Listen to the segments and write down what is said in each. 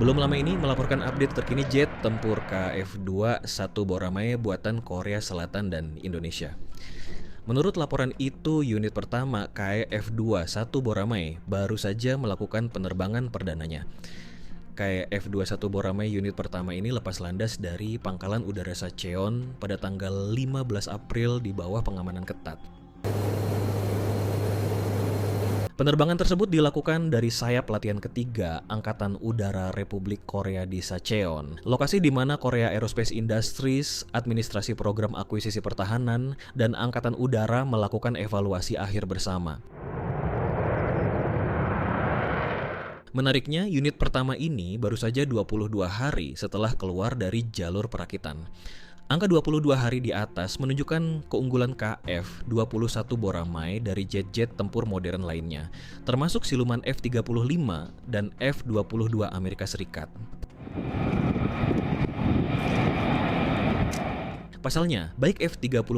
Belum lama ini melaporkan update terkini jet tempur KF-21 Boramae buatan Korea Selatan dan Indonesia. Menurut laporan itu, unit pertama KF-21 Boramae baru saja melakukan penerbangan perdananya. KF-21 Boramae unit pertama ini lepas landas dari Pangkalan Udara Sacheon pada tanggal 15 April di bawah pengamanan ketat. Penerbangan tersebut dilakukan dari sayap latihan ketiga Angkatan Udara Republik Korea di Sacheon, lokasi di mana Korea Aerospace Industries, Administrasi Program Akuisisi Pertahanan, dan Angkatan Udara melakukan evaluasi akhir bersama. Menariknya, unit pertama ini baru saja 22 hari setelah keluar dari jalur perakitan. Angka 22 hari di atas menunjukkan keunggulan KF-21 Boramae dari jet-jet tempur modern lainnya, termasuk siluman F-35 dan F-22 Amerika Serikat. Pasalnya, baik F-35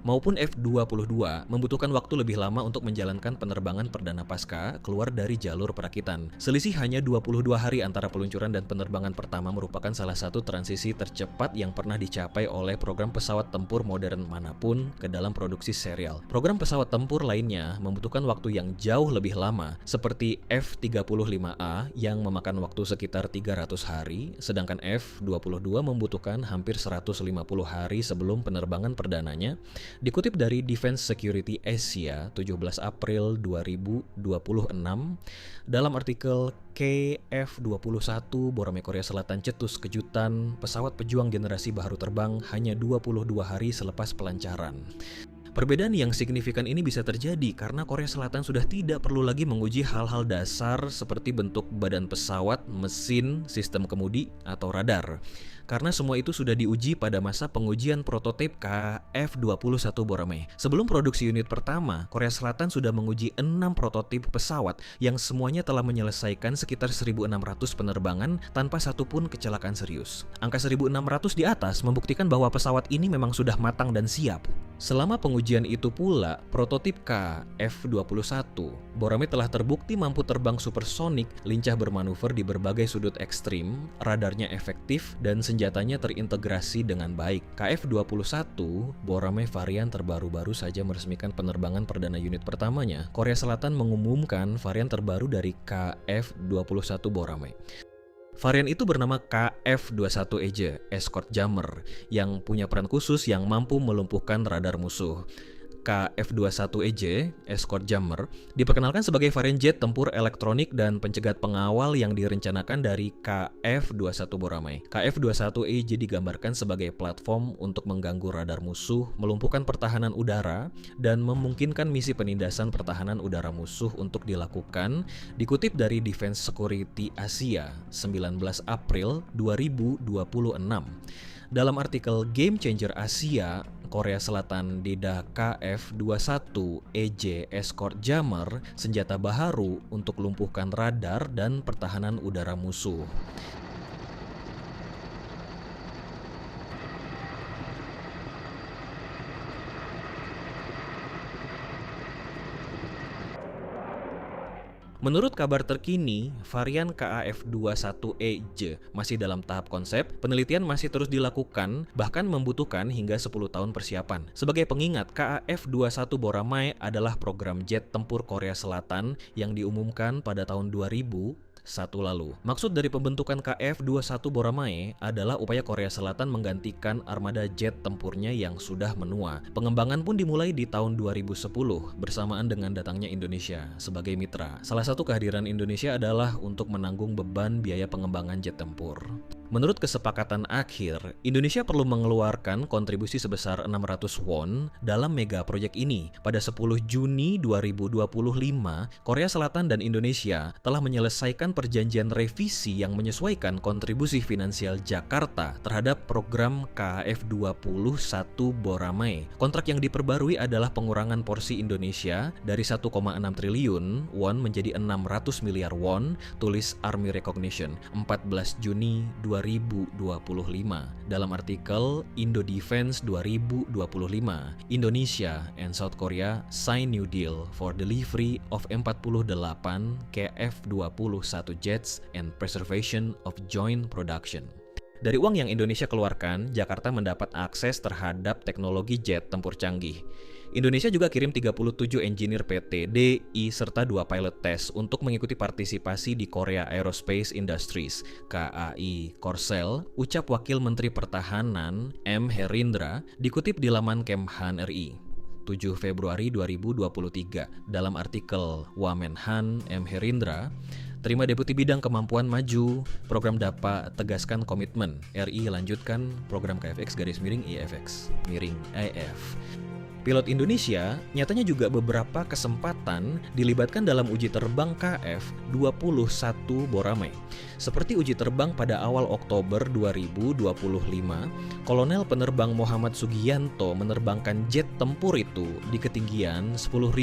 maupun F-22 membutuhkan waktu lebih lama untuk menjalankan penerbangan perdana pasca keluar dari jalur perakitan. Selisih hanya 22 hari antara peluncuran dan penerbangan pertama merupakan salah satu transisi tercepat yang pernah dicapai oleh program pesawat tempur modern manapun ke dalam produksi serial. Program pesawat tempur lainnya membutuhkan waktu yang jauh lebih lama, seperti F-35A yang memakan waktu sekitar 300 hari, sedangkan F-22 membutuhkan hampir 150 hari sebelum penerbangan perdananya, dikutip dari Defense Security Asia 17 April 2026 dalam artikel KF-21 Boramae Korea Selatan cetus kejutan pesawat pejuang generasi baru terbang hanya 22 hari selepas pelancaran. Perbedaan yang signifikan ini bisa terjadi karena Korea Selatan sudah tidak perlu lagi menguji hal-hal dasar seperti bentuk badan pesawat, mesin, sistem kemudi, atau radar. Karena semua itu sudah diuji pada masa pengujian prototip KF-21 Boramae. Sebelum produksi unit pertama, Korea Selatan sudah menguji 6 prototip pesawat yang semuanya telah menyelesaikan sekitar 1.600 penerbangan tanpa satupun kecelakaan serius. Angka 1.600 di atas membuktikan bahwa pesawat ini memang sudah matang dan siap. Selama pengujian itu pula, prototip KF-21 Boramae telah terbukti mampu terbang supersonik, lincah bermanuver di berbagai sudut ekstrim, radarnya efektif, dan senjatanya terintegrasi dengan baik. KF-21 Boramae varian terbaru-baru saja meresmikan penerbangan perdana unit pertamanya. Korea Selatan mengumumkan varian terbaru dari KF-21 Boramae. Varian itu bernama KF-21EJ, Escort Jammer, yang punya peran khusus yang mampu melumpuhkan radar musuh. KF-21EJ, Escort Jammer, diperkenalkan sebagai varian jet tempur elektronik dan pencegat pengawal yang direncanakan dari KF-21 Boramae. KF-21EJ digambarkan sebagai platform untuk mengganggu radar musuh, melumpuhkan pertahanan udara, dan memungkinkan misi penindasan pertahanan udara musuh untuk dilakukan, dikutip dari Defense Security Asia 19 April 2026. Dalam artikel Game Changer Asia, Korea Selatan didah KF-21EJ Escort Jammer, senjata baharu untuk lumpuhkan radar dan pertahanan udara musuh. Menurut kabar terkini, varian KF-21EJ masih dalam tahap konsep, penelitian masih terus dilakukan, bahkan membutuhkan hingga 10 tahun persiapan. Sebagai pengingat, KF-21 Boramae adalah program jet tempur Korea Selatan yang diumumkan pada tahun 2001 lalu. Maksud dari pembentukan KF-21 Boramae adalah upaya Korea Selatan menggantikan armada jet tempurnya yang sudah menua. Pengembangan pun dimulai di tahun 2010 bersamaan dengan datangnya Indonesia sebagai mitra. Salah satu kehadiran Indonesia adalah untuk menanggung beban biaya pengembangan jet tempur. Menurut kesepakatan akhir, Indonesia perlu mengeluarkan kontribusi sebesar 600 won dalam mega proyek ini. Pada 10 Juni 2025, Korea Selatan dan Indonesia telah menyelesaikan perjanjian revisi yang menyesuaikan kontribusi finansial Jakarta terhadap program KF-21 Boramae. Kontrak yang diperbarui adalah pengurangan porsi Indonesia dari 1,6 triliun won menjadi 600 miliar won, tulis Army Recognition, 14 Juni 2025. 2025. Dalam artikel Indo Defense 2025, Indonesia and South Korea sign new deal for delivery of M48 KF-21 jets and preservation of joint production. Dari uang yang Indonesia keluarkan, Jakarta mendapat akses terhadap teknologi jet tempur canggih. Indonesia juga kirim 37 engineer PT, DI, serta 2 pilot test untuk mengikuti partisipasi di Korea Aerospace Industries, KAI Korsel, ucap Wakil Menteri Pertahanan M. Herindra, dikutip di laman Kemhan RI. 7 Februari 2023, dalam artikel Wamenhan M. Herindra, terima Deputi Bidang Kemampuan Maju, Program DAPA tegaskan komitmen, RI lanjutkan program KFX_IFX, IF. Pilot Indonesia nyatanya juga beberapa kesempatan dilibatkan dalam uji terbang KF-21 Boramae. Seperti uji terbang pada awal Oktober 2025, Kolonel Penerbang Muhammad Sugianto menerbangkan jet tempur itu di ketinggian 10.000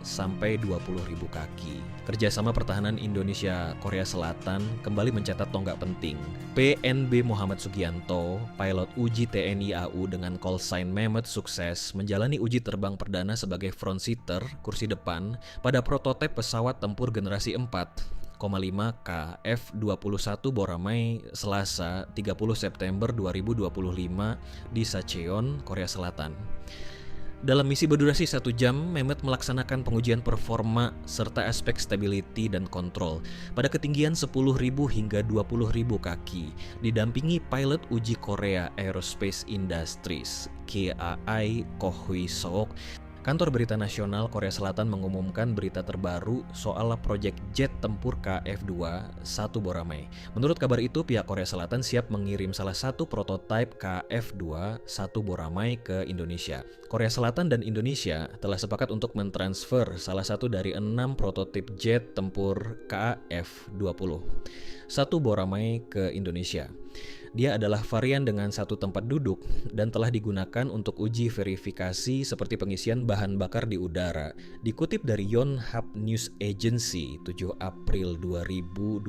sampai 20.000 kaki. Kerjasama pertahanan Indonesia-Korea Selatan kembali mencatat tonggak penting. PNB Muhammad Sugianto, pilot uji TNI AU dengan call sign Mehmet sukses menjalani uji terbang perdana sebagai front seater, kursi depan, pada prototipe pesawat tempur generasi 4,5 KF-21 Boramae Selasa 30 September 2025 di Sacheon, Korea Selatan. Dalam misi berdurasi 1 jam, Mehmet melaksanakan pengujian performa serta aspek stability dan kontrol pada ketinggian 10.000 hingga 20.000 kaki, didampingi pilot uji Korea Aerospace Industries, KAI Kohui Sook. Kantor Berita Nasional Korea Selatan mengumumkan berita terbaru soal proyek jet tempur KF-21 Boramae. Menurut kabar itu, pihak Korea Selatan siap mengirim salah satu prototipe KF-21 Boramae ke Indonesia. Korea Selatan dan Indonesia telah sepakat untuk mentransfer salah satu dari 6 prototipe jet tempur KF-21 Boramae ke Indonesia. Dia adalah varian dengan satu tempat duduk dan telah digunakan untuk uji verifikasi seperti pengisian bahan bakar di udara. Dikutip dari Yonhap News Agency 7 April 2026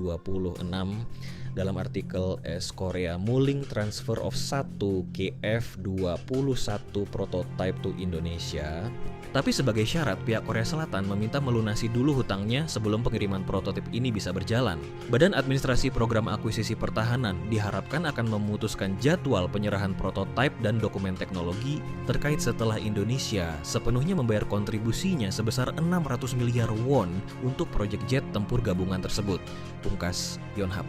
dalam artikel S Korea Mulling Transfer of 1 KF-21 prototype to Indonesia. Tapi sebagai syarat, pihak Korea Selatan meminta melunasi dulu hutangnya sebelum pengiriman prototip ini bisa berjalan. Badan Administrasi Program Akuisisi Pertahanan diharapkan akan memutuskan jadwal penyerahan prototipe dan dokumen teknologi terkait setelah Indonesia sepenuhnya membayar kontribusinya sebesar 600 miliar won untuk proyek jet tempur gabungan tersebut, pungkas Yonhap.